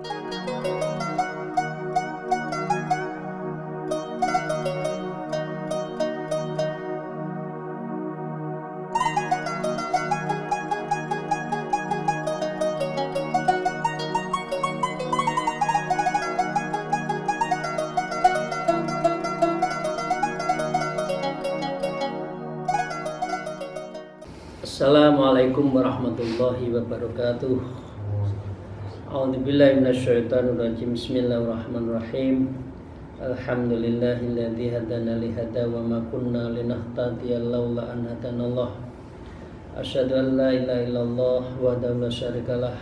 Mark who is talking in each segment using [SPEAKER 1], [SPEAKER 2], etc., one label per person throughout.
[SPEAKER 1] Assalamualaikum warahmatullahi wabarakatuh. A'udzubillahi minasyaitonirrajim. Bismillahirrahmanirrahim. Alhamdulillahilladzi hadana li hada wa ma kunna linahtadiya laula an hadanallah. Asyhadu an la ilaha illallah wahdahu la syarikalah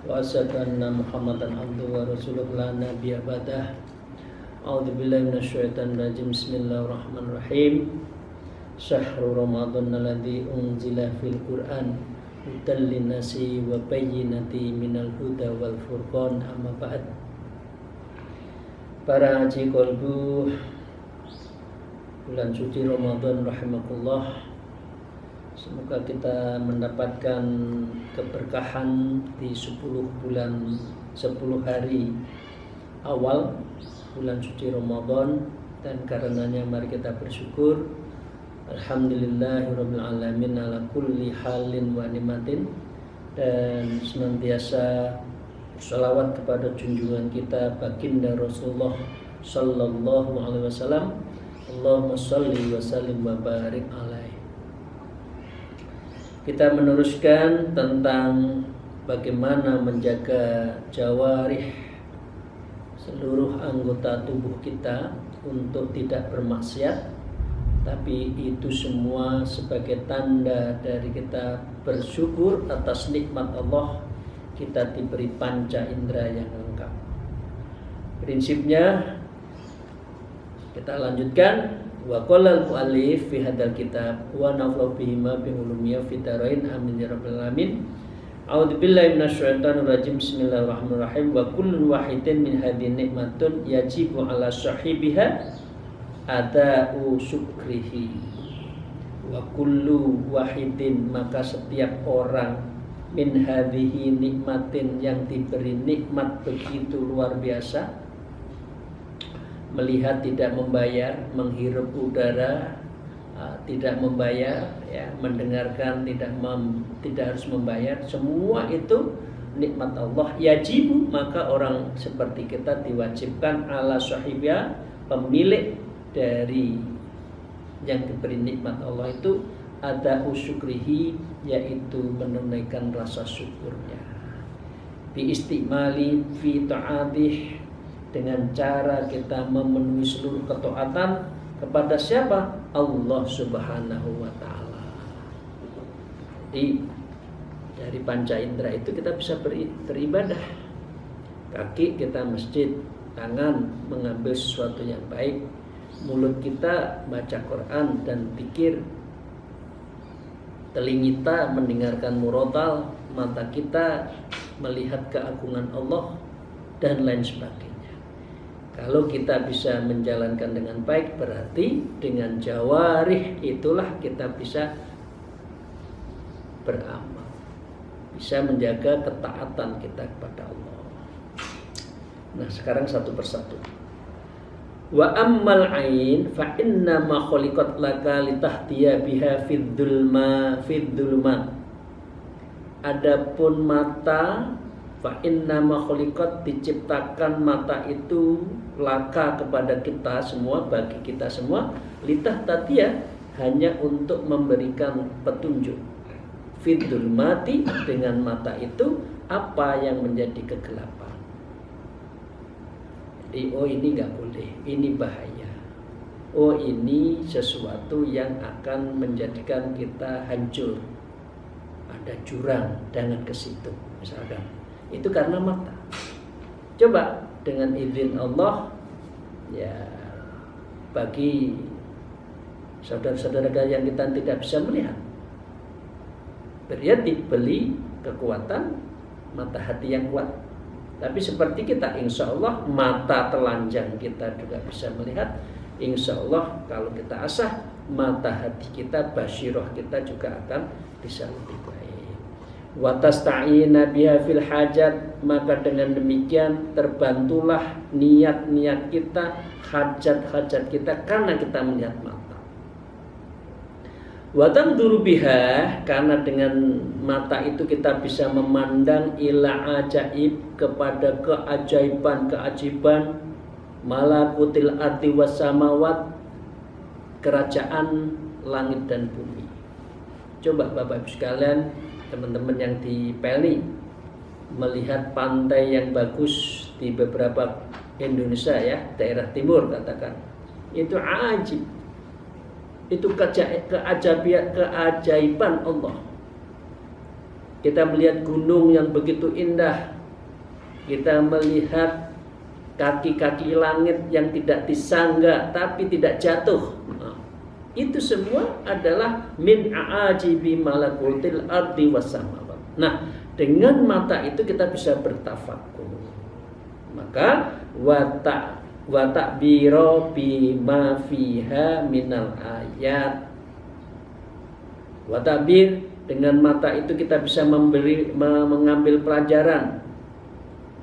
[SPEAKER 1] wa asyhadu anna Muhammadan abduhu wa rasuluh la nabiyya ba'dah. A'udzubillahi minasyaitonirrajim. Bismillahirrahmanirrahim. Syahrul Ramadan alladzi unzila fil Qur'an hudan linnasi wa bayyinati minal huda wal furqan, amma ba'd. Para haji qalbu, bulan suci Ramadan rahimakumullah, semoga kita mendapatkan keberkahan di 10 hari awal bulan suci Ramadan, dan karenanya mari kita bersyukur. Alhamdulillahirabbil alamin ala kulli halin wa nimatin, dan senantiasa berselawat kepada junjungan kita baginda Rasulullah sallallahu alaihi wasallam. Allahumma shalli wa sallim wa barik alaihi. Kita meneruskan tentang bagaimana menjaga jawarih, seluruh anggota tubuh kita, untuk tidak bermaksiat. Tapi itu semua sebagai tanda dari kita bersyukur atas nikmat Allah, kita diberi panca indera yang lengkap. Prinsipnya kita lanjutkan. Wa qala al-mu'allif fi hadzal kitab wa nafa'u bihima bi ulumiyya fi darain, amin ya rabbal alamin. A'udzubillahi minasyaitonir rajim. Bismillahirrahmanirrahim. Wa kullun wahidin min hadhihi nikmatun yajibu 'ala sahibiha ada'u syukrihi. Wa kullu wahidin, maka setiap orang, min hadhihi nikmatin, yang diberi nikmat begitu luar biasa, melihat tidak membayar, menghirup udara tidak membayar, ya, mendengarkan tidak harus membayar, semua itu nikmat Allah. Yajibu, maka orang seperti kita diwajibkan, ala sahibya, pemilik dari yang diberi nikmat Allah itu, ada usyukrihi, yaitu menunaikan rasa syukurnya, bi istimali fi ta'atih, dengan cara kita memenuhi seluruh ketaatan kepada siapa? Allah subhanahu wa ta'ala. Jadi dari panca indera itu kita bisa beribadah. Kaki kita masjid, tangan mengambil sesuatu yang baik, mulut kita baca Quran dan pikir, telinga mendengarkan murotal, mata kita melihat keagungan Allah, dan lain sebagainya. Kalau kita bisa menjalankan dengan baik, berarti dengan jawarih itulah kita bisa beramal, bisa menjaga ketaatan kita kepada Allah. Nah, sekarang satu persatu. Wa ammal ain fa inna ma khuliqat laka litahtiya biha fid dhulmat. Adapun mata, fa inna ma khuliqat, diciptakan mata itu, laka kepada kita semua, bagi kita semua, litahtiya, hanya untuk memberikan petunjuk. Fid dhulmati, dengan mata itu apa yang menjadi kegelapan. Oh, ini gak boleh, ini bahaya. Oh, ini sesuatu yang akan menjadikan kita hancur, ada jurang, jangan ke situ, misalkan. Itu karena mata. Coba dengan izin Allah, ya, bagi saudara-saudara yang kita tidak bisa melihat, berarti dibeli kekuatan mata hati yang kuat. Tapi seperti kita, insya Allah mata telanjang kita juga bisa melihat. Insya Allah kalau kita asah, mata hati kita, basyirah kita juga akan bisa lebih baik. wa tasta'ina biha fil hajat, maka dengan demikian terbantulah niat-niat kita, hajat-hajat kita karena kita melihat mata. Wa tanzuru biha, karena dengan mata itu kita bisa memandang ila ajaib, kepada keajaiban-keajaiban malakutil ardi was samawat, kerajaan langit dan bumi. Coba Bapak Ibu sekalian, teman-teman yang di Pelni, melihat pantai yang bagus di beberapa Indonesia ya, daerah timur katakan, itu ajib, itu keajaiban Allah. Kita melihat gunung yang begitu indah, kita melihat kaki-kaki langit yang tidak disangga tapi tidak jatuh. Itu semua adalah min a'ajibi malakutil ardi was samawat. Nah, dengan mata itu kita bisa bertafakur. Maka wa ta'biro bima fiha minal ayat. Wa ta'bir, dengan mata itu kita bisa mengambil pelajaran.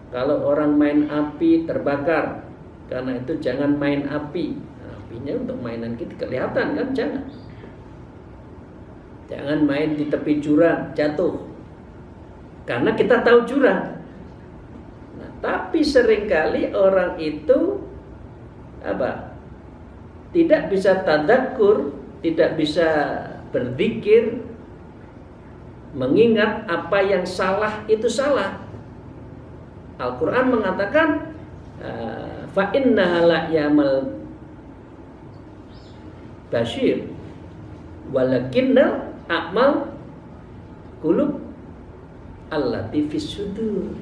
[SPEAKER 1] Kalau orang main api terbakar, karena itu jangan main api. Apinya untuk mainan kita kelihatan kan, jangan main di tepi jurang jatuh karena kita tahu jurang. Nah, tapi seringkali orang itu tidak bisa tadzakur, tidak bisa berzikir, mengingat apa yang salah itu salah. Al-Quran mengatakan fa innaha la yamal basyir walakinna a'mal qulub allati fis sudur.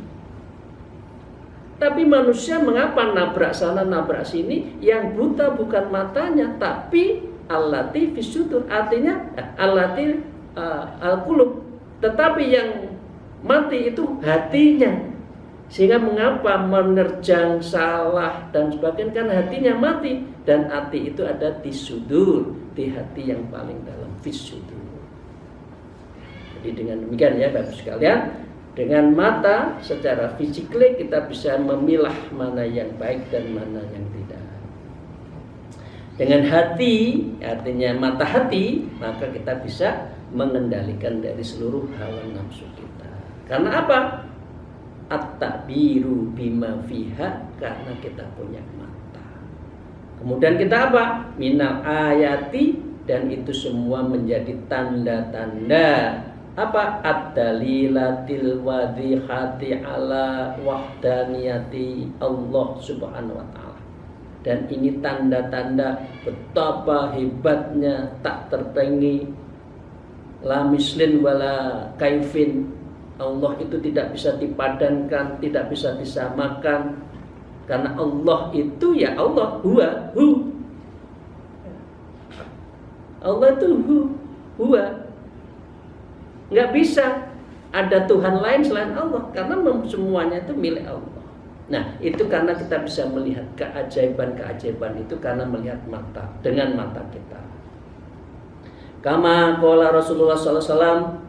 [SPEAKER 1] Tapi manusia mengapa nabrak sana nabrak sini? Yang buta bukan matanya, tapi allati fis sudur, artinya allati al-qulub, tetapi yang mati itu hatinya. Sehingga mengapa menerjang salah dan sebagainya, kan hatinya mati, dan hati itu ada di sudur, di hati yang paling dalam, fis sudur. Jadi dengan demikian ya Bapak sekalian, dengan mata secara fisikly kita bisa memilah mana yang baik dan mana yang tidak. Dengan hati, artinya mata hati, maka kita bisa mengendalikan dari seluruh hawa nafsu kita. Karena apa? At-ta'biru bima fiha, karena kita punya mata. Kemudian kita apa? Minal ayati, dan itu semua menjadi tanda-tanda apa? Ad-dalilatil wadhihati ala wahdaniyati Allah subhanahu wa ta'ala. Dan ini tanda-tanda betapa hebatnya, tak tertenggi, la mislin wala kaifin, Allah itu tidak bisa dipadankan, tidak bisa disamakan. Karena Allah itu ya Allah, huwa, hu. Allah itu huwa. Nggak bisa ada Tuhan lain selain Allah, karena semuanya itu milik Allah. Nah, itu karena kita bisa melihat keajaiban-keajaiban itu karena melihat mata, dengan mata kita. Kama qala Rasulullah sallallahu alaihi wasallam,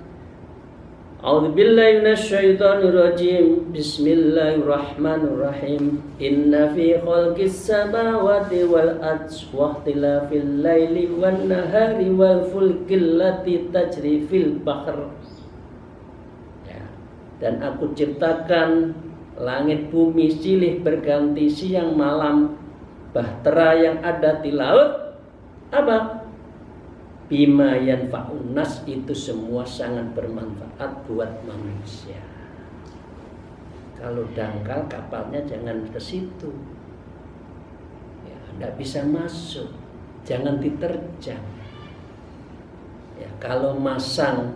[SPEAKER 1] A'udzubillahi minasyaitonirrajim. Bismillahirrahmanirrahim. Inna fi khalqis samawati wal ardi wa ikhtilafil laili wan nahari wal fulkil lati tajri fil bahr. Ya. Dan aku ciptakan langit bumi silih berganti siang malam, bahtera yang ada di laut. Apa? Bima yanfa'un nas, itu semua sangat bermanfaat buat manusia. Kalau dangkal kapalnya jangan ke situ, ya, tidak bisa masuk, jangan diterjang. Ya, kalau masang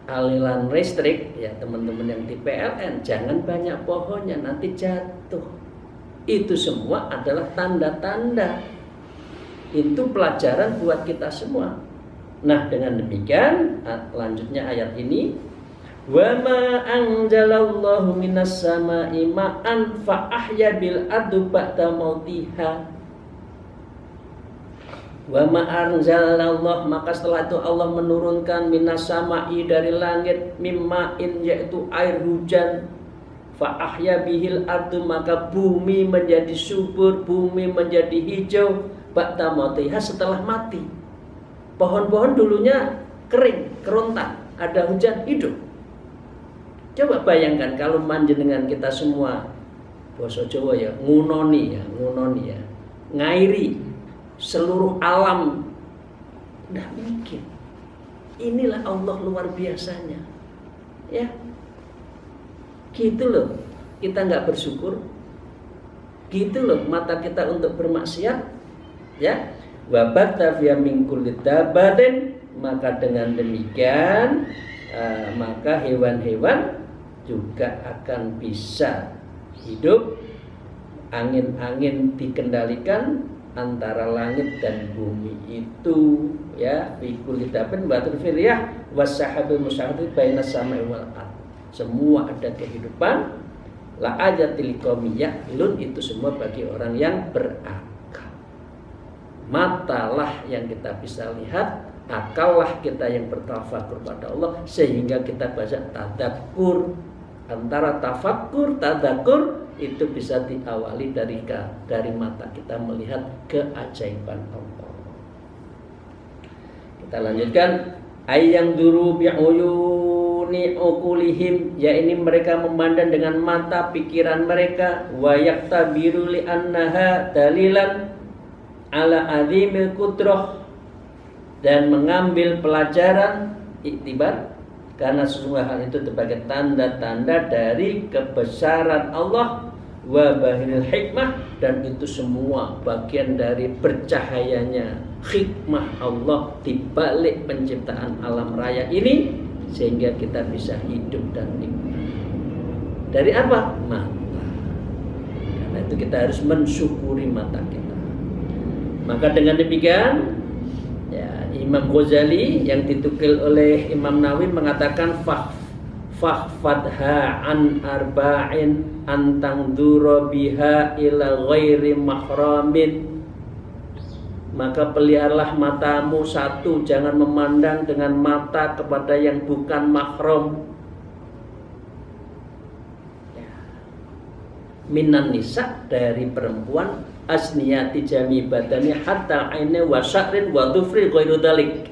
[SPEAKER 1] aliran listrik, ya teman-teman yang di PLN, jangan banyak pohonnya, nanti jatuh. Itu semua adalah tanda-tanda. Itu pelajaran buat kita semua. Nah, dengan demikian lanjutnya ayat ini, wa ma anzalallahu minas sama'i ma'an fa ahya bil ardi ba'da mautiha. Wa ma anzalallah, maka setelah itu Allah menurunkan minas sama'i, dari langit, mimma'in, yaitu air hujan, fa ahya bihil ardu, maka bumi menjadi subur, bumi menjadi hijau, ba'da mautiha, setelah mati. Pohon-pohon dulunya kering, kerontang, ada hujan, hidup. Coba bayangkan kalau manjenengan kita semua, basa Jawa ya, ngunoni ya, ngairi seluruh alam, tidak mungkin. Inilah Allah luar biasanya, ya. Gitu loh, kita nggak bersyukur. Gitu loh mata kita untuk bermaksiat, ya. Wa batta fiya min kulli dabbatin, maka dengan demikian maka hewan-hewan juga akan bisa hidup. Angin-angin dikendalikan antara langit dan bumi itu, ya, fi kulli dabbatin wa turfiriyah wasahabil musyahid bainas sama'i wal ardh. Semua ada kehidupan, la ayatil liqaumin ya'qilun, itu semua bagi orang yang berakal. Matalah yang kita bisa lihat, akallah kita yang bertafakur pada Allah, sehingga kita baca tadakkur. Antara tafakkur, tadakur itu bisa diawali dari mata kita melihat keajaiban Allah. Kita lanjutkan, ayang duru bi'uyuni uqulihim, ya ini mereka memandang dengan mata pikiran mereka, wa yaktabiru li annaha dalilan ala azimil qudrah, dan mengambil pelajaran, iktibar, karena sesungguhnya hal itu sebagai tanda-tanda dari kebesaran Allah, wa bahiril hikmah, dan itu semua bagian dari bercahayanya hikmah Allah di balik penciptaan alam raya ini, sehingga kita bisa hidup dan nikmat. Dari apa? Mata. Karena itu kita harus mensyukuri mata kita. Maka dengan demikian, Imam Ghazali yang ditukil oleh Imam Nawawi mengatakan fahfadha an arba'in antang duro biha ila ghairi mahramin, maka peliharalah matamu, satu, jangan memandang dengan mata kepada yang bukan mahram. Minan nisa, dari perempuan, asniyati jami badani hatta aine wa sya'rin wa dhufri ghairu dzalik.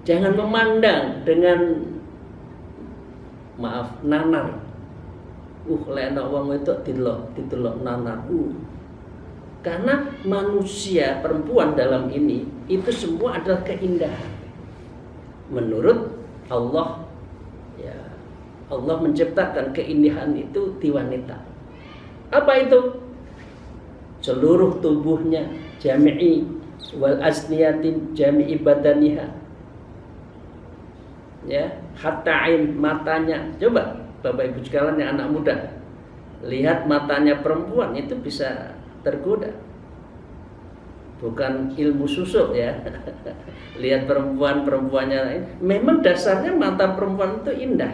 [SPEAKER 1] Jangan memandang dengan, maaf, nanar. Lena wong itu didelok nanar. Karena manusia perempuan dalam ini itu semua adalah keindahan. Menurut Allah, ya, Allah menciptakan keindahan itu di wanita. Apa itu? Seluruh tubuhnya, jami'i wal asniyatin jami'i badaniha, ya, hatta ain, matanya. Coba Bapak Ibu sekalian yang anak muda, lihat matanya perempuan itu bisa tergoda. Bukan ilmu susuk ya. Lihat perempuannya, memang dasarnya mata perempuan itu indah.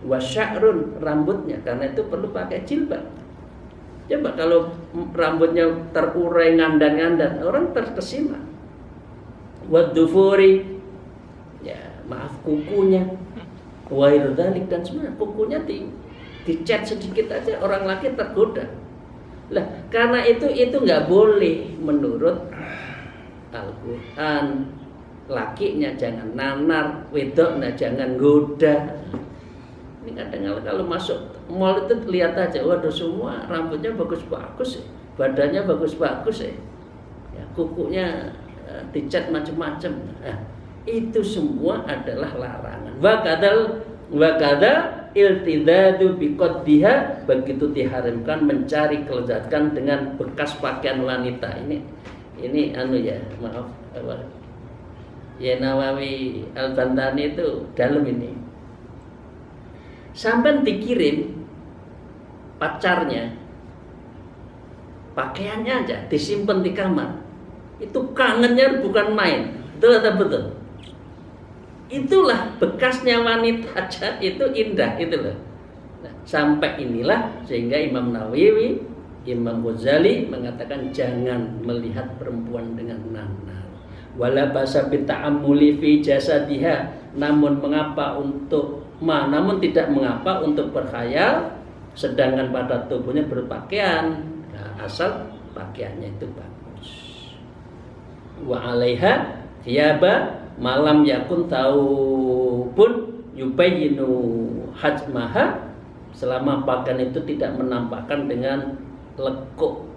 [SPEAKER 1] Wa sya'run, rambutnya, karena itu perlu pakai jilbab. Coba kalau rambutnya terurai ngandan-ngandan, orang terkesima. Wadufuri, ya, maaf, kukunya, wairudzalik, dan semua kukunya dicat sedikit aja orang laki tergoda. Lah, karena itu nggak boleh menurut Al-Quran. Lakinya jangan nanar, wedoknya jangan goda. Ini kadang kalau masuk mall itu lihat aja, waduh, semua rambutnya bagus-bagus ya, badannya bagus-bagus ya, kukunya dicat macam-macam. Nah, itu semua adalah larangan. Wa kadal iltidadu biqaddiha, begitu diharamkan mencari kelezatan dengan bekas pakaian wanita. Ini anu ya, maaf, ya, Nawawi Al-Bantani itu dalam ini. Sampai dikirim pacarnya, pakaiannya aja disimpan di kamar, itu kangennya bukan main. Betul atau betul? Itulah bekasnya wanita aja, itu indah, itu loh. Nah, sampai inilah sehingga Imam Nawawi Imam Ghazali mengatakan jangan melihat perempuan dengan nanar. Wala basa bita'ammuli fi jasadiha, namun tidak mengapa untuk berkhayal sedangkan pada tubuhnya berpakaian. Nah, asal pakaiannya itu bagus. Wa 'alaiha thiyaba malam yakun taubun yubayyinu hajmaha, selama pakaian itu tidak menampakkan dengan lekuk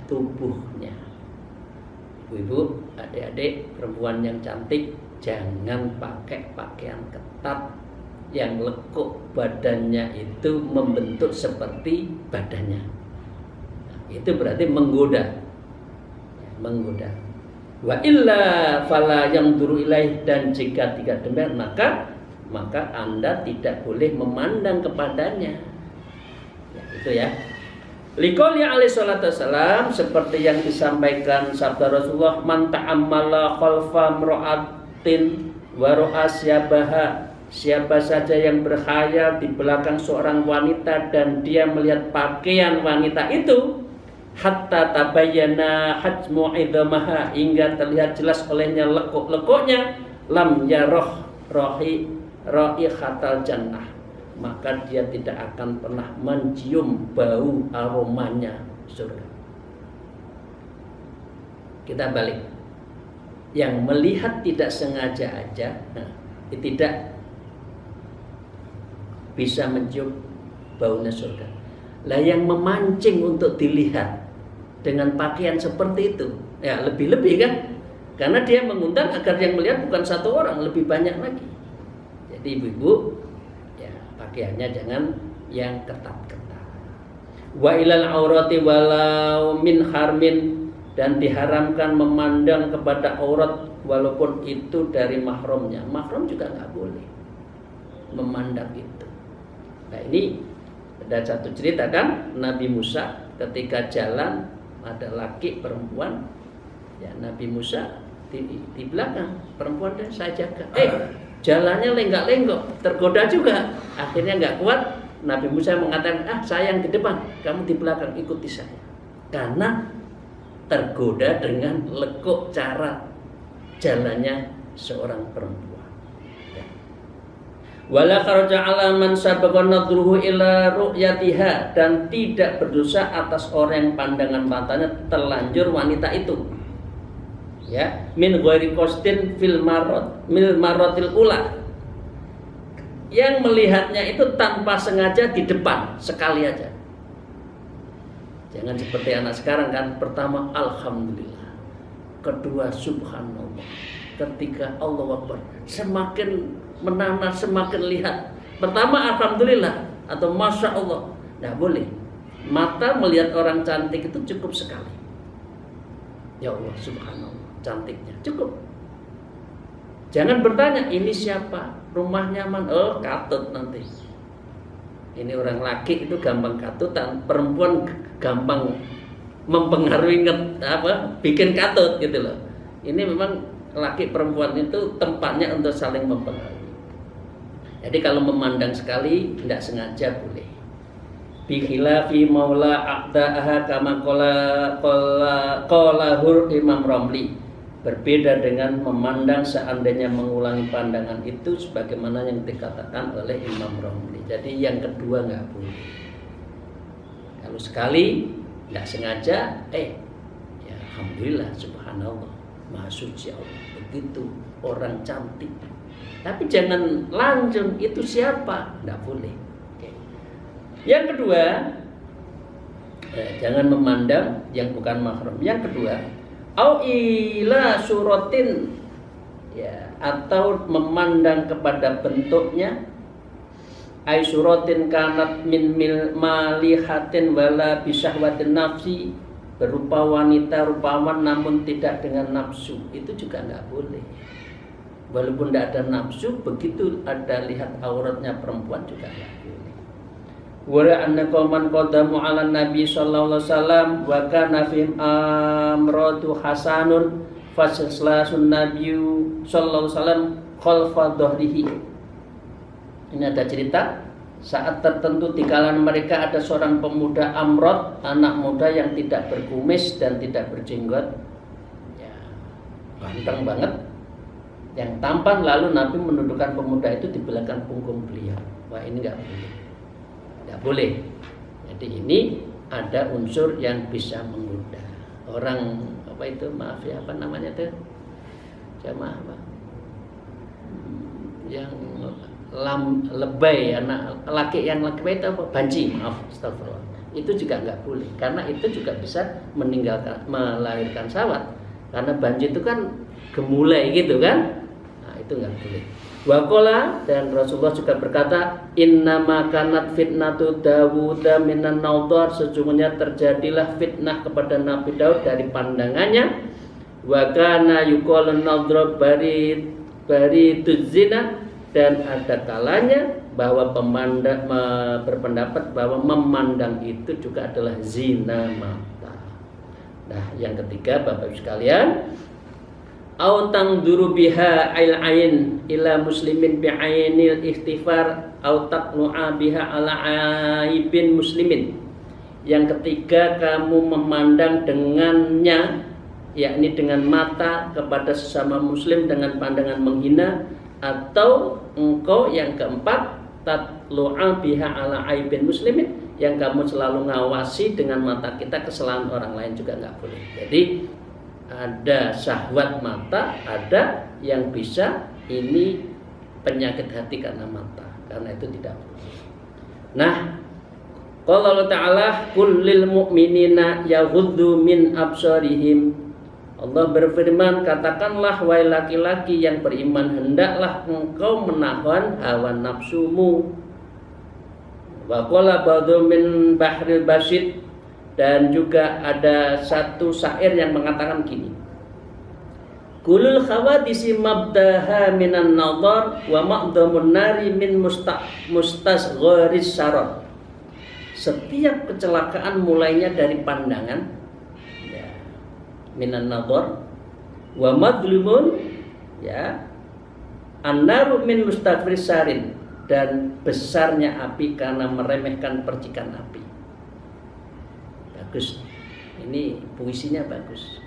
[SPEAKER 1] tubuhnya. Ibu-ibu, adik-adik, perempuan yang cantik jangan pakai pakaian ketat yang lekuk badannya itu membentuk seperti badannya. Nah, itu berarti menggoda. Wa illa fala yanzuru ilaih, dan jika tidak demikian maka Anda tidak boleh memandang kepadanya. Ya, itu ya. Liqouli alaihi salatu wassalam, seperti yang disampaikan sabda Rasulullah, man ta'ammala khalfa imra'atin wa ra'a syabaha, siapa saja yang berkhayal di belakang seorang wanita dan dia melihat pakaian wanita itu, hatta tabayyana hajmu idhamaha, hingga terlihat jelas olehnya lekuk-lekuknya, lam yaroh raihatal jannah, maka dia tidak akan pernah mencium bau aromanya surga. Kita balik. Yang melihat tidak sengaja aja, tidak bisa mencium baunya surga. Lah yang memancing untuk dilihat dengan pakaian seperti itu, ya lebih-lebih kan? Karena dia mengundang agar yang melihat bukan satu orang, lebih banyak lagi. Jadi ibu-ibu, ya pakaiannya jangan yang ketat-ketat. Wa ilal aurati walau min harmin, dan diharamkan memandang kepada aurat walaupun itu dari mahramnya. Mahram juga nggak boleh memandang itu. Nah ini ada satu cerita kan, Nabi Musa ketika jalan ada laki perempuan, ya Nabi Musa di belakang, perempuan dan saya jaga. Jalannya lenggak-lenggok, tergoda juga. Akhirnya nggak kuat, Nabi Musa mengatakan, saya yang di depan, kamu di belakang, ikuti saya. Karena tergoda dengan lekuk cara jalannya seorang perempuan. Ya. Wala kharaja ala man sabaqa nadruhu ila ru'yatiha, dan tidak berdosa atas orang yang pandangan matanya terlanjur wanita itu. Ya, min ghairi qasdin fil maratil ula, yang melihatnya itu tanpa sengaja di depan sekali aja. Jangan seperti anak sekarang kan, pertama alhamdulillah, kedua subhanallah, ketiga Allahu Akbar, semakin menanar semakin lihat. Pertama alhamdulillah atau masya Allah, nggak boleh. Mata melihat orang cantik itu cukup sekali. Ya Allah subhanallah, cantiknya cukup. Jangan bertanya ini siapa, rumahnya mana, katut nanti. Ini orang laki itu gampang katutan, perempuan gampang mempengaruhi bikin katut gitu loh. Ini memang laki perempuan itu tempatnya untuk saling mempengaruhi. Jadi kalau memandang sekali tidak sengaja boleh. Bi khilafi maula aqda'aha kama qala Imam Romli, berbeda dengan memandang seandainya mengulangi pandangan itu sebagaimana yang dikatakan oleh Imam Romli. Jadi yang kedua nggak boleh. Kalau sekali nggak sengaja, ya alhamdulillah subhanallah, maha suci Allah, begitu orang cantik. Tapi jangan langsung itu siapa, nggak boleh. Yang kedua, jangan memandang yang bukan mahram. Yang kedua, au ila suratin, ya, atau memandang kepada bentuknya, ai suratin kanat min malihatin wala bisahwatin nafsi, berupa wanita rupawan namun tidak dengan nafsu, itu juga nggak boleh. Walaupun tidak ada nafsu, begitu ada lihat auratnya perempuan juga nggak boleh. Wa anna qauman qadamu 'ala Nabi sallallahu alaihi wasallam wa kana fihim amratu hasanun faslasun nabiyyu sallallahu alaihi wasallam khalfa dhahrihi. Ini ada cerita Saat tertentu di kalangan mereka ada seorang pemuda amrod, anak muda yang tidak berkumis dan tidak berjenggot, ya, ganteng banget, yang tampan. Lalu Nabi menundukkan pemuda itu di belakang punggung beliau. Wah, ini nggak boleh, nggak boleh. Jadi ini ada unsur yang bisa menggoda orang, apa itu, maaf ya, apa namanya tuh, jamaah apa, yang lebay, anak laki yang lebay itu apa, banci, maaf, astagfirullah. Itu juga nggak boleh, karena itu juga bisa melahirkan syahwat, karena banci itu kan gemulai gitu kan. Nah, itu nggak boleh. Waqala, dan Rasulullah juga berkata, innama kanat fitnatu Dawud minan naudhar, sesungguhnya terjadilah fitnah kepada Nabi Daud dari pandangannya. Wa kana yuqalu naudhar bari tuzina, dan ada kalanya bahwa pemandang berpendapat bahwa memandang itu juga adalah zina mata. Nah, yang ketiga, Bapak Ibu sekalian, au tangduru biha ain ila muslimin bi'ainil ikhtifar au taqnu'a biha ala aibin muslimin. Yang ketiga, kamu memandang dengannya, yakni dengan mata, kepada sesama muslim dengan pandangan menghina. Atau engkau yang keempat, tatlu'a biha ala aibin muslimin, yang kamu selalu ngawasi dengan mata kita kesalahan orang lain, juga nggak boleh. Jadi ada syahwat mata, ada yang bisa ini penyakit hati karena mata, karena itu tidak boleh. Nah, qala Allah Ta'ala, kullil mu'minina yaghuddu min absarihim. Allah berfirman, katakanlah wahai laki-laki yang beriman, hendaklah engkau menahan hawa nafsumu. Wa qala ba'dhu min bahril basid, dan juga ada satu syair yang mengatakan gini, kulul khawadisi mabdaha minan nadhar wa ma'damun nari min mustasgharis syarar. Setiap kecelakaan mulainya dari pandangan, ya, minan nadhar wa madlumun, ya, annaru min mustaghfiris sarin, dan besarnya api karena meremehkan percikan api. Bagus, ini puisinya bagus,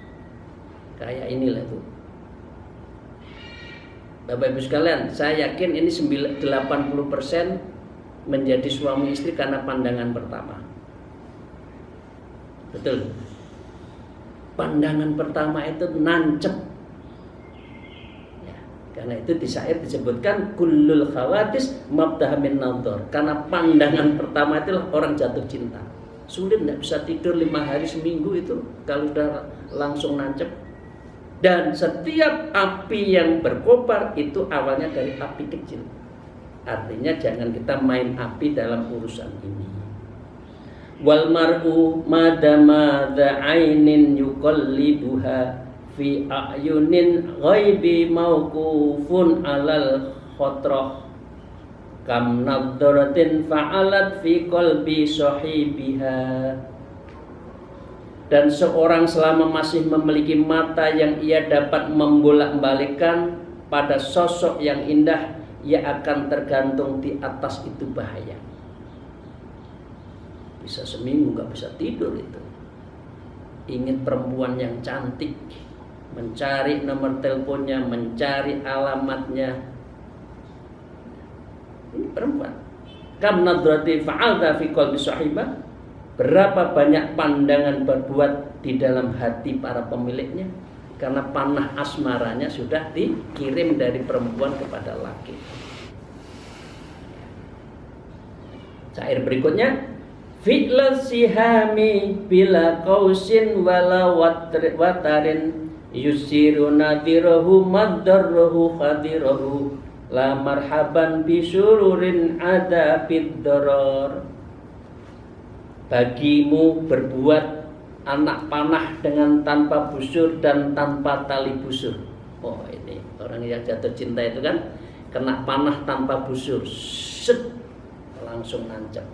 [SPEAKER 1] kayak inilah tuh. Bapak Ibu sekalian, saya yakin ini 80% menjadi suami istri karena pandangan pertama. Betul. Pandangan pertama itu nancep. Ya, karena itu di syair disebutkan kullul khawatis mabdaha min nadhar. Karena pandangan pertama itulah orang jatuh cinta. Sulit, tidak bisa tidur 5 hari seminggu itu kalau sudah langsung nancep. Dan setiap api yang berkobar itu awalnya dari api kecil. Artinya jangan kita main api dalam urusan ini. Wal mar'u madama dha'ainin yuqallibuha fi a'yunin ghaibi mauqufun alal khotroh kam nadharatin fa'alat fi qalbi sahibiha. Dan seorang selama masih memiliki mata yang ia dapat membolak-balikkan pada sosok yang indah, ia akan tergantung di atas itu bahaya. Bisa seminggu gak bisa tidur itu. Ingin perempuan yang cantik, mencari nomor teleponnya, mencari alamatnya. Ini perempuan. Kam nadrati fa'alta fi qalbi sahibah. Berapa banyak pandangan berbuat di dalam hati para pemiliknya, karena panah asmaranya sudah dikirim dari perempuan kepada laki. Syair berikutnya, fi'la sihami bila qausin wala watarin yusiru nadirahu maddarrahu khadirahu la marhaban bisururin ada biddarar. Bagimu berbuat anak panah dengan tanpa busur dan tanpa tali busur. Oh, ini orang yang jatuh cinta itu kan kena panah tanpa busur, set, langsung nancap.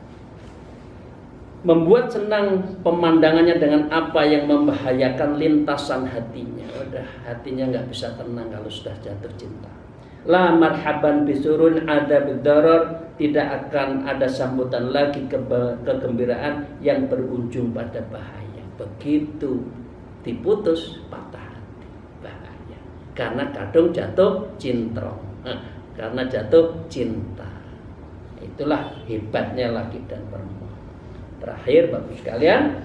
[SPEAKER 1] Membuat senang pemandangannya dengan apa yang membahayakan lintasan hatinya. Udah, hatinya nggak bisa tenang kalau sudah jatuh cinta. La marhaban bisurun ada bidarar, tidak akan ada sambutan lagi kegembiraan yang berujung pada bahaya. Begitu diputus patah hati, bahaya. Karena kadung jatuh cintrong, karena jatuh cinta. Itulah hebatnya laki dan perempuan. Terakhir Bapak sekalian,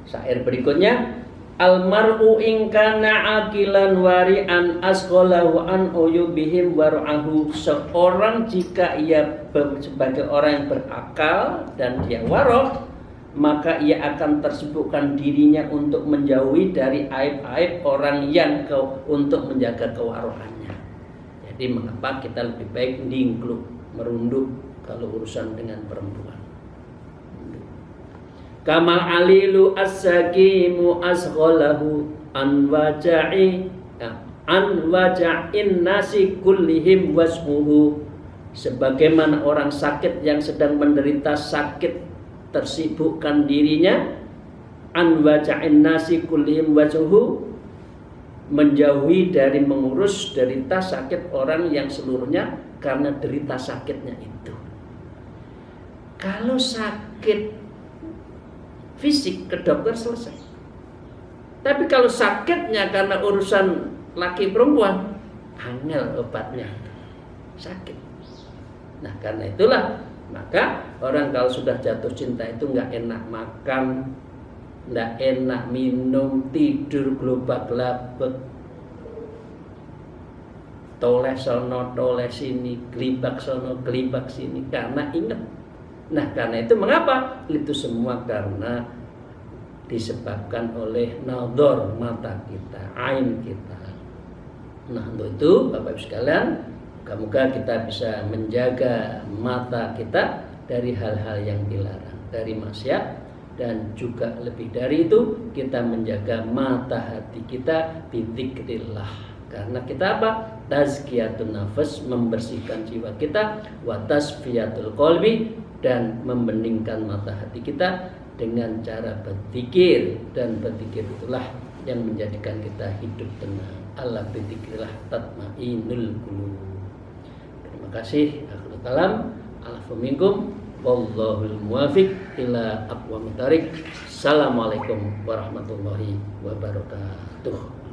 [SPEAKER 1] syair berikutnya, almar'u in kana aqilan wari'an asghalahu an uyubihim war'ahu. Seorang jika ia sebagai orang yang berakal dan dia waroh, maka ia akan tersibukkan dirinya untuk menjauhi dari aib-aib orang yang untuk menjaga kewarohannya. Jadi mengapa kita lebih baik dingkluk, merunduk kalau urusan dengan perempuan. Kamal alilu as-sakimu asghalahu an waja'in nasi kullihim wasmuhu. Sebagaimana orang sakit yang sedang menderita sakit tersibukkan dirinya, an waja'in nasi kullihim wasmuhu, menjauhi dari mengurus derita sakit orang yang seluruhnya karena derita sakitnya itu. Kalau sakit fisik ke dokter selesai. Tapi kalau sakitnya karena urusan laki perempuan, angel obatnya, sakit. Nah karena itulah, maka orang kalau sudah jatuh cinta itu nggak enak makan, nggak enak minum, tidur globak-glabek, toleh sono toleh sini, gelibak sono gelibak sini, karena ingat. Nah karena itu mengapa? Itu semua karena disebabkan oleh nador mata kita, ain kita. Nah untuk itu Bapak Ibu sekalian, moga-moga kita bisa menjaga mata kita dari hal-hal yang dilarang, dari maksiat, dan juga lebih dari itu kita menjaga mata hati kita bidzikrillah. Karena kita apa? Tazkiyatun nafas, membersihkan jiwa kita, wa tasfiyatul qalbi, dan membeningkan mata hati kita dengan cara berzikir, dan berzikir itulah yang menjadikan kita hidup tenang. Ala bidzikrillah tatmainul qulub. Terima kasih. Akhirul kalam. Alafu minkum wallahul muwafiq ila aqwamit thariq. Assalamualaikum warahmatullahi wabarakatuh.